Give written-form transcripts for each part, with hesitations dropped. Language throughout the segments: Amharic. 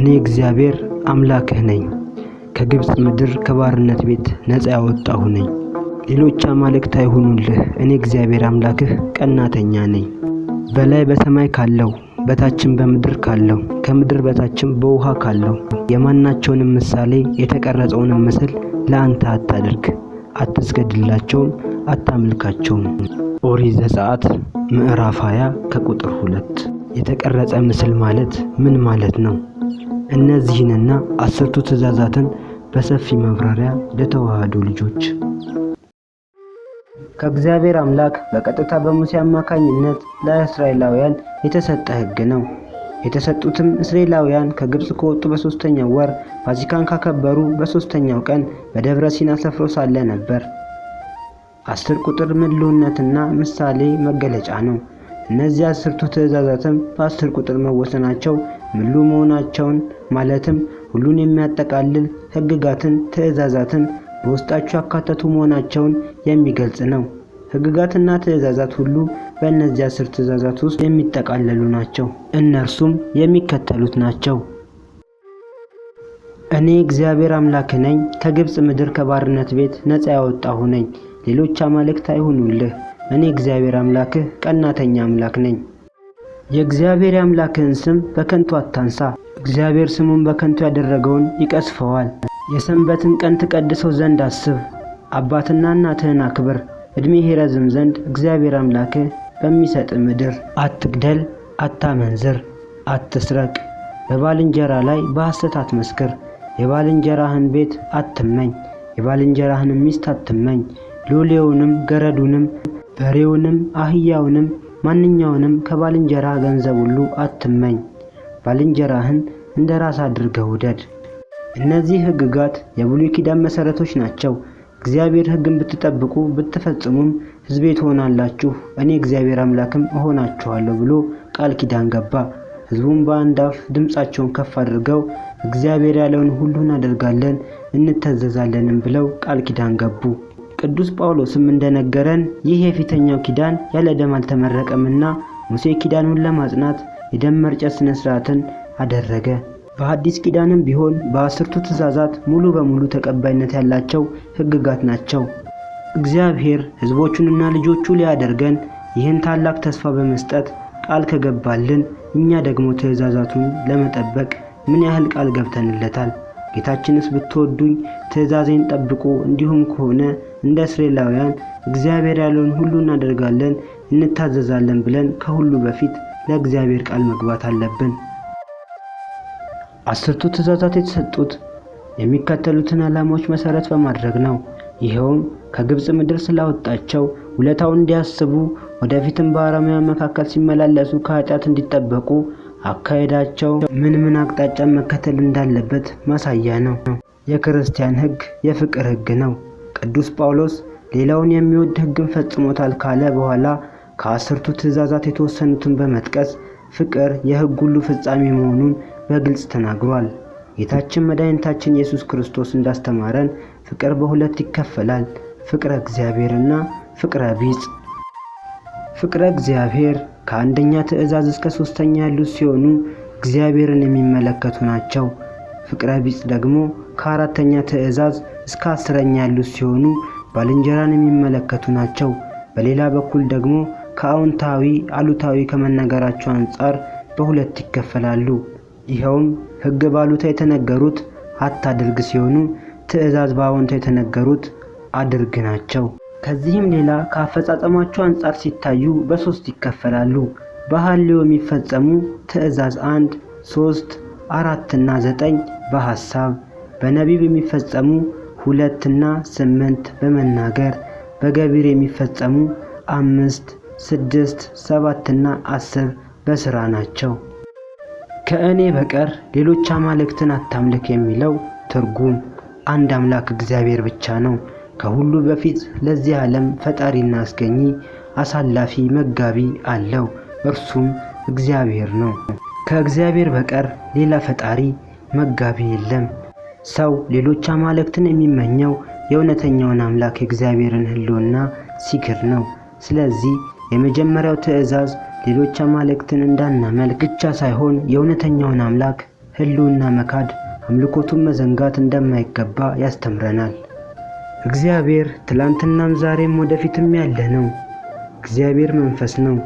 እኔ እግዚአብሔር አምላክህ ነኝ። ከግብጽ ምድር ከባርነት ቤት ነፃ ያወጣሁ ነኝ። ሌሎች አማልክት አይሁኑልህ። እኔ እግዚአብሔር አምላክህ ቀናተኛ ነኝ። በላይ በሰማይ ካለው በታችም በምድር ካለው ከምድር በታችም በውሃ ካለው የማናቸውንም ምሳሌ የተቀረጸውንም ምስል ለአንተ አታድርግ፣ አትስገድላቸውም፣ አታምልካቸውም። ኦሪት ዘጸአት ምዕራፍ 20 ከቁጥር 2። የተቀረጸ ምስል ማለት ምን ማለት ነው? እነዚህንና 10ቱ ትእዛዛትን በሰፊ ማብራሪያ ለተዋህዶ ልጆች ከእግዚአብሔር አምላክ በቀጥታ በሙሴ አማካኝነት ለእስራኤላውያን የተሰጠ ሕግ ነው። የተሰጡትም እስራኤላውያን ከግብጽ ከወጡ በ3ኛው ወር ፋሲካን ካከበሩ በ3ኛው ቀን በደብረ ሲና ሰፍረው ሳለ ነበር። 10 ቁጥር ምሉዕነትና ምሳሌ መገለጫ ነው። እነዚህ 10ቱ ትእዛዛትም በ10 ቁጥር መወሰናቸው ምሉዕ መሆናቸውን ማለትም ሁሉን የሚያጠቃልል ሕግጋትን፣ ትእዛዛትን በውስጣቸው ያካተቱ መሆናቸውን የሚገልጽ ነው። ሕግጋትና ትእዛዛት ሁሉ በእነዚህ 10 ትእዛዛት ውስጥ የሚጠቃለሉ ናቸው። እነርሱም የሚከተሉት ናቸው። እኔ እግዚአብሔር አምላክ ነኝ። ከግብጽ ምድር ከባርነት ቤት ነፃ ያወጣሁ ነኝ። ሌሎች አማልክት አይሁኑልህ። እኔ እግዚአብሔር አምላክህ ቀናተኛ አምላክ ነኝ። የእግዚአብሔር አምላክህን ስም በከንቱ አታንሳ። እግዚአብሔር ስሙን በከንቱ ያደረገውን ይቀስፈዋል። የሰንበትን ቀን ትቀድሰው ዘንድ አስብ። አባትና እናትህን አክብር፣ ዕድሜህ ይረዝም ዘንድ እግዚአብሔር አምላክህ በሚሰጥ ምድር። አትግደል፣ አታመንዝር፣ አትስረቅ፣ በባልንጀራ ላይ በሐሰት አትመስክር፣ የባልንጀራህን ቤት አትመኝ፣ የባልንጀራህን ሚስት አትመኝ፣ ሎሌውንም ገረዱንም በሬውንም አህያውንም ማንኛውንም ከባልንጀራ ገንዘብ ሁሉ አትመኝ። ባልንጀራህን እንደ ራስ አድርገህ ውደድ። እነዚህ ሕግጋት የብሉይ ኪዳን መሠረቶች ናቸው። እግዚአብሔር ሕግን ብትጠብቁ ብትፈጽሙም ሕዝቤ ትሆናላችሁ፣ እኔ እግዚአብሔር አምላክም እሆናችኋለሁ ብሎ ቃል ኪዳን ገባ። ሕዝቡም በአንድ አፍ ድምፃቸውን ከፍ አድርገው እግዚአብሔር ያለውን ሁሉ እናደርጋለን እንተዘዛለንም ብለው ቃል ኪዳን ገቡ። ቅዱስ ጳውሎስም እንደነገረን ይህ የፊተኛው ኪዳን ያለ ደም አልተመረቀምና ሙሴ ኪዳኑን ለማጽናት የደም መርጨት ስነ ስርዓትን አደረገ። በአዲስ ኪዳንም ቢሆን በ10ቱ ትእዛዛት ሙሉ በሙሉ ተቀባይነት ያላቸው ሕግጋት ናቸው። እግዚአብሔር ሕዝቦቹንና ልጆቹ ሊያደርገን ይህን ታላቅ ተስፋ በመስጠት ቃል ከገባልን እኛ ደግሞ ትእዛዛቱን ለመጠበቅ ምን ያህል ቃል ገብተንለታል? ጌታችንስ ብትወዱኝ ትእዛዜን ጠብቁ፣ እንዲሁም ከሆነ እንደ እስራኤላውያን እግዚአብሔር ያለውን ሁሉ እናደርጋለን እንታዘዛለን ብለን ከሁሉ በፊት ለእግዚአብሔር ቃል መግባት አለብን። 10ቱ ትእዛዛት የተሰጡት የሚከተሉትን ዓላማዎች መሰረት በማድረግ ነው። ይኸውም ከግብጽ ምድር ስላወጣቸው ውለታውን እንዲያስቡ፣ ወደፊትም በአረማውያን መካከል ሲመላለሱ ከኃጢአት እንዲጠበቁ፣ አካሄዳቸው ምን አቅጣጫ መከተል እንዳለበት ማሳያ ነው። የክርስቲያን ሕግ የፍቅር ሕግ ነው። ቅዱስ ጳውሎስ ሌላውን የሚወድ ሕግን ፈጽሞታል ካለ በኋላ ከ10ቱ ትእዛዛት የተወሰኑትን በመጥቀስ ፍቅር የሕግ ሁሉ ፍጻሜ መሆኑን በግልጽ ተናግሯል። ጌታችን መድኃኒታችን ኢየሱስ ክርስቶስ እንዳስተማረን ፍቅር በሁለት ይከፈላል፣ ፍቅረ እግዚአብሔርና ፍቅረ ቢጽ። ፍቅረ እግዚአብሔር ከአንደኛ ትእዛዝ እስከ 3ኛ ያሉት ሲሆኑ እግዚአብሔርን የሚመለከቱ ናቸው። ፍቅረ ቢጽ ደግሞ ከ4ኛ ትእዛዝ እስከ 10ኛ ያሉት ሲሆኑ ባልንጀራን የሚመለከቱ ናቸው። በሌላ በኩል ደግሞ ከአዎንታዊ አሉታዊ ከመነገራቸው አንጻር በሁለት ይከፈላሉ። ይኸውም ሕግ ባሉታ የተነገሩት አታድርግ ሲሆኑ ትእዛዝ በአዎንታ የተነገሩት አድርግ ናቸው። ከዚህም ሌላ ከአፈጻጸማቸው አንጻር ሲታዩ በ3 ይከፈላሉ። በሐልዮ የሚፈጸሙ ትእዛዝ 1፣ 3፣ 4 እና 9 በሐሳብ፣ በነቢብ የሚፈጸሙ 2 እና 8 በመናገር፣ በገቢር የሚፈጸሙ 5፣ 6፣ 7 እና 10 በሥራ ናቸው። ከእኔ በቀር ሌሎች አማልክትን አታምልክ የሚለው ትርጉም አንድ አምላክ እግዚአብሔር ብቻ ነው። ከሁሉ በፊት ለዚህ ዓለም ፈጣሪና አስገኚ አሳላፊ መጋቢ አለው፣ እርሱም እግዚአብሔር ነው። ከእግዚአብሔር በቀር ሌላ ፈጣሪ መጋቢ የለም። ሰው ሌሎች አማልክትን የሚመኘው የእውነተኛውን አምላክ የእግዚአብሔርን ሕልውና ሲክድ ነው። ስለዚህ የመጀመሪያው ትእዛዝ ሌሎች አማልክትን እንዳናመልክ ብቻ ሳይሆን የእውነተኛውን አምላክ ሕልውና መካድ፣ አምልኮቱን መዘንጋት እንደማይገባ ያስተምረናል። እግዚአብሔር ትላንትናም ዛሬም ወደፊትም ያለ ነው። እግዚአብሔር መንፈስ ነው፣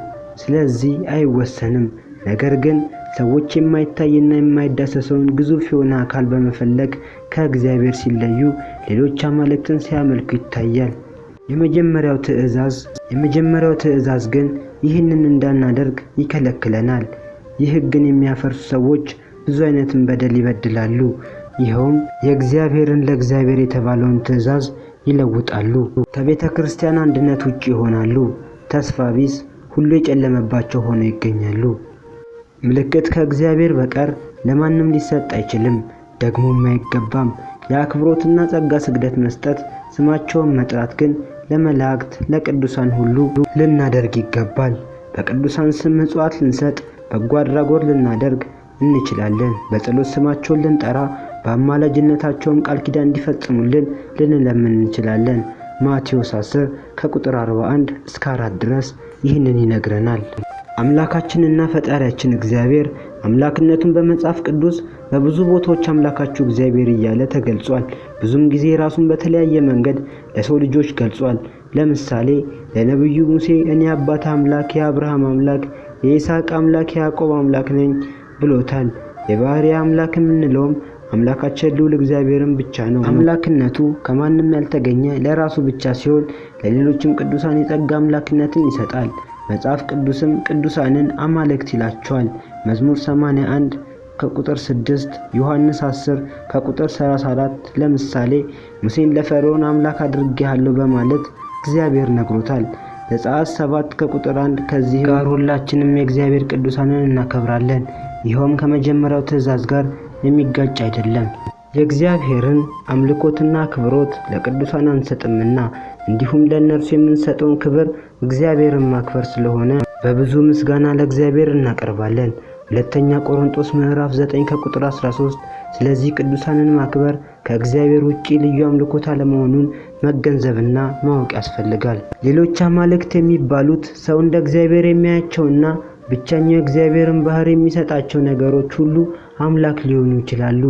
ስለዚህ አይወሰንም። ነገር ግን ሰዎች የማይታይና የማይዳሰሰውን ግዙፍ የሆነ አካል በመፈለግ ከእግዚአብሔር ሲለዩ ሌሎች አማልክትን ሲያመልኩ ይታያል። የመጀመሪያው ትእዛዝ ግን ይህንን እንዳናደርግ ይከለክለናል። ይህ ሕግን የሚያፈርሱ ሰዎች ብዙ አይነትን በደል ይበድላሉ። ይኸውም የእግዚአብሔርን ለእግዚአብሔር የተባለውን ትእዛዝ ይለውጣሉ። ከቤተ ክርስቲያን አንድነት ውጪ ይሆናሉ። ተስፋ ቢስ፣ ሁሉ የጨለመባቸው ሆነው ይገኛሉ። ምልክት ከእግዚአብሔር በቀር ለማንም ሊሰጥ አይችልም፣ ደግሞም አይገባም። የአክብሮትና ጸጋ ስግደት መስጠት፣ ስማቸውን መጥራት ግን ለመላእክት ለቅዱሳን ሁሉ ልናደርግ ይገባል። በቅዱሳን ስም ምጽዋት ልንሰጥ፣ በጎ አድራጎት ልናደርግ እንችላለን። በጸሎት ስማቸውን ልንጠራ፣ በአማላጅነታቸውም ቃል ኪዳን እንዲፈጽሙልን ልንለምን እንችላለን። ማቴዎስ 10 ከቁጥር 41 እስከ 4 ድረስ ይህንን ይነግረናል። አምላካችንና ፈጣሪያችን እግዚአብሔር አምላክነቱን በመጽሐፍ ቅዱስ በብዙ ቦታዎች አምላካችሁ እግዚአብሔር እያለ ተገልጿል። ብዙም ጊዜ ራሱን በተለያየ መንገድ ለሰው ልጆች ገልጿል። ለምሳሌ ለነብዩ ሙሴ እኔ አባት አምላክ፣ የአብርሃም አምላክ፣ የይስሐቅ አምላክ፣ የያዕቆብ አምላክ ነኝ ብሎታል። የባህሪ አምላክ የምንለውም አምላካችን ልዑል እግዚአብሔርን ብቻ ነው። አምላክነቱ ከማንም ያልተገኘ ለራሱ ብቻ ሲሆን ለሌሎችም ቅዱሳን የጸጋ አምላክነትን ይሰጣል። መጽሐፍ ቅዱስም ቅዱሳንን አማልክት ይላቸዋል። መዝሙር 81 ከቁጥር 6፣ ዮሐንስ 10 ከቁጥር 34 ለምሳሌ ሙሴን ለፈርዖን አምላክ አድርጌሃለሁ በማለት እግዚአብሔር ነግሮታል። ዘጸአት 7 ከቁጥር 1 ከዚህ ጋር ሁላችንም የእግዚአብሔር ቅዱሳንን እናከብራለን። ይኸውም ከመጀመሪያው ትእዛዝ ጋር የሚጋጭ አይደለም። የእግዚአብሔርን አምልኮትና አክብሮት ለቅዱሳን አንሰጥምና እንዲሁም ለእነርሱ የምንሰጠውን ክብር እግዚአብሔርን ማክበር ስለሆነ በብዙ ምስጋና ለእግዚአብሔር እናቀርባለን። ሁለተኛ ቆሮንቶስ ምዕራፍ 9 ከቁጥር 13 ስለዚህ ቅዱሳንን ማክበር ከእግዚአብሔር ውጪ ልዩ አምልኮት አለመሆኑን መገንዘብና ማወቅ ያስፈልጋል። ሌሎች አማልክት የሚባሉት ሰው እንደ እግዚአብሔር የሚያያቸውና ብቸኛው እግዚአብሔርን ባህሪ የሚሰጣቸው ነገሮች ሁሉ አምላክ ሊሆኑ ይችላሉ።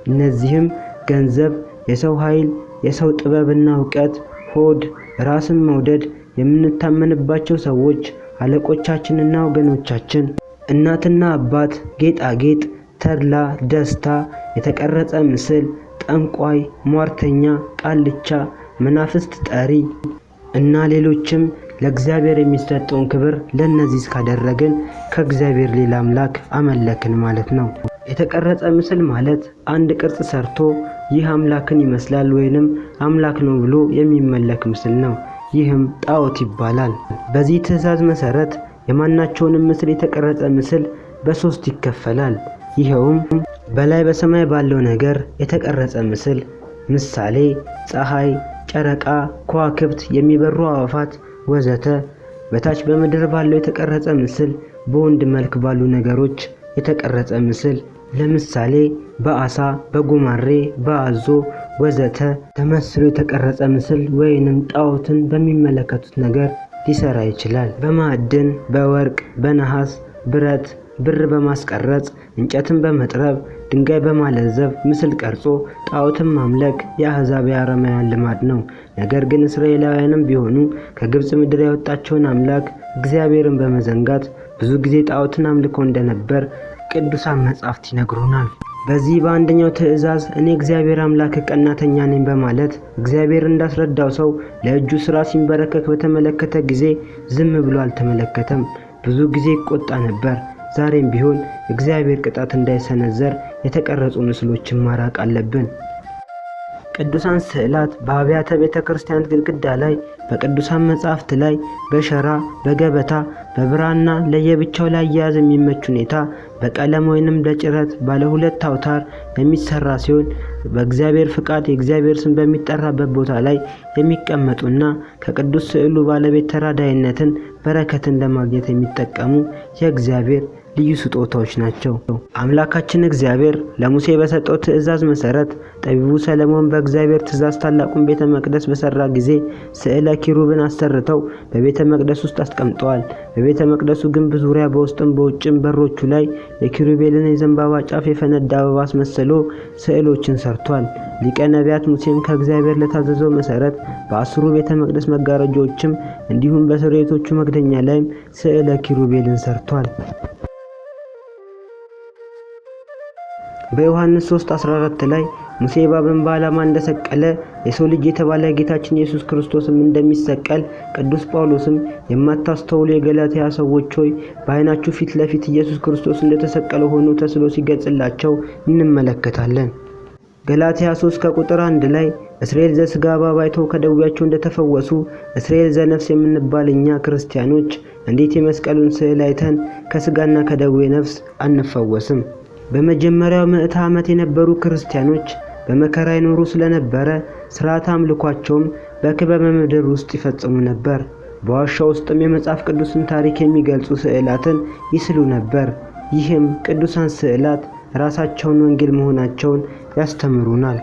እነዚህም ገንዘብ፣ የሰው ኃይል፣ የሰው ጥበብና ዕውቀት፣ ሆድ፣ ራስን መውደድ፣ የምንታመንባቸው ሰዎች፣ አለቆቻችንና ወገኖቻችን፣ እናትና አባት፣ ጌጣጌጥ፣ ተድላ፣ ደስታ፣ የተቀረጸ ምስል፣ ጠንቋይ፣ ሟርተኛ፣ ቃልቻ፣ መናፍስት ጠሪ እና ሌሎችም ለእግዚአብሔር የሚሰጠውን ክብር ለነዚህ እስካደረግን ከእግዚአብሔር ሌላ አምላክ አመለክን ማለት ነው። የተቀረጸ ምስል ማለት አንድ ቅርጽ ሰርቶ ይህ አምላክን ይመስላል ወይንም አምላክ ነው ብሎ የሚመለክ ምስል ነው። ይህም ጣዖት ይባላል። በዚህ ትእዛዝ መሰረት የማናቸውንም ምስል የተቀረጸ ምስል በሶስት ይከፈላል። ይኸውም በላይ በሰማይ ባለው ነገር የተቀረጸ ምስል፣ ምሳሌ ፀሐይ፣ ጨረቃ፣ ከዋክብት፣ የሚበሩ አዕዋፋት ወዘተ። በታች በምድር ባለው የተቀረጸ ምስል፣ በወንድ መልክ ባሉ ነገሮች የተቀረጸ ምስል፣ ለምሳሌ በአሳ፣ በጉማሬ፣ በአዞ ወዘተ ተመስሎ የተቀረጸ ምስል ወይንም ጣዖትን በሚመለከቱት ነገር ሊሰራ ይችላል። በማዕድን፣ በወርቅ፣ በነሐስ፣ ብረት፣ ብር በማስቀረጽ እንጨትን በመጥረብ ድንጋይ በማለዘብ ምስል ቀርጾ ጣዖትን ማምለክ የአሕዛብ የአረማውያን ልማድ ነው። ነገር ግን እስራኤላውያንም ቢሆኑ ከግብጽ ምድር ያወጣቸውን አምላክ እግዚአብሔርን በመዘንጋት ብዙ ጊዜ ጣዖትን አምልከው እንደነበር ቅዱሳን መጻሕፍት ይነግሩናል። በዚህ በአንደኛው ትእዛዝ እኔ እግዚአብሔር አምላክ ቀናተኛ ነኝ በማለት እግዚአብሔር እንዳስረዳው ሰው ለእጁ ሥራ ሲንበረከክ በተመለከተ ጊዜ ዝም ብሎ አልተመለከተም። ብዙ ጊዜ ይቆጣ ነበር። ዛሬም ቢሆን እግዚአብሔር ቅጣት እንዳይሰነዘር የተቀረጹ ምስሎችን ማራቅ አለብን። ቅዱሳን ስዕላት በአብያተ ቤተ ክርስቲያናት ግድግዳ ላይ፣ በቅዱሳን መጻሕፍት ላይ፣ በሸራ፣ በገበታ፣ በብራና ለየብቻው ላያያዝ የሚመች ሁኔታ በቀለም ወይንም በጭረት ባለ ሁለት አውታር የሚሰራ ሲሆን በእግዚአብሔር ፍቃድ የእግዚአብሔር ስም በሚጠራበት ቦታ ላይ የሚቀመጡና ከቅዱስ ስዕሉ ባለቤት ተራዳይነትን በረከትን ለማግኘት የሚጠቀሙ የእግዚአብሔር ልዩ ስጦታዎች ናቸው። አምላካችን እግዚአብሔር ለሙሴ በሰጠው ትእዛዝ መሰረት ጠቢቡ ሰለሞን በእግዚአብሔር ትእዛዝ ታላቁን ቤተ መቅደስ በሰራ ጊዜ ስዕለ ኪሩብን አሰርተው በቤተ መቅደስ ውስጥ አስቀምጠዋል። በቤተ መቅደሱ ግንብ ዙሪያ በውስጥም በውጭም በሮቹ ላይ የኪሩቤልን የዘንባባ ጫፍ የፈነዳ አበባ አስመስሎ ስዕሎችን ሰርቷል። ሊቀ ነቢያት ሙሴም ከእግዚአብሔር ለታዘዘው መሰረት በአስሩ ቤተ መቅደስ መጋረጃዎችም እንዲሁም በስርየቶቹ መክደኛ ላይም ስዕለ ኪሩቤልን ሰርቷል። በዮሐንስ 3:14 ላይ ሙሴ እባብን በዓላማ እንደሰቀለ የሰው ልጅ የተባለ ጌታችን ኢየሱስ ክርስቶስም እንደሚሰቀል ቅዱስ ጳውሎስም የማታስተውሉ የገላትያ ሰዎች ሆይ በዓይናችሁ ፊት ለፊት ኢየሱስ ክርስቶስ እንደተሰቀለ ሆኖ ተስሎ ሲገጽላቸው እንመለከታለን። ገላትያ 3 ከቁጥር 1 ላይ እስራኤል ዘሥጋ እባብ አይተው ከደዌያቸው እንደተፈወሱ እስራኤል ዘነፍስ የምንባል እኛ ክርስቲያኖች እንዴት የመስቀሉን ስዕል አይተን ከሥጋና ከደዌ ነፍስ አንፈወስም? በመጀመሪያው ምዕተ ዓመት የነበሩ ክርስቲያኖች በመከራ ይኖሩ ስለነበረ ሥርዓተ አምልኳቸውም በክበበ ምድር ውስጥ ይፈጽሙ ነበር። በዋሻ ውስጥም የመጽሐፍ ቅዱስን ታሪክ የሚገልጹ ስዕላትን ይስሉ ነበር። ይህም ቅዱሳን ስዕላት ራሳቸውን ወንጌል መሆናቸውን ያስተምሩናል።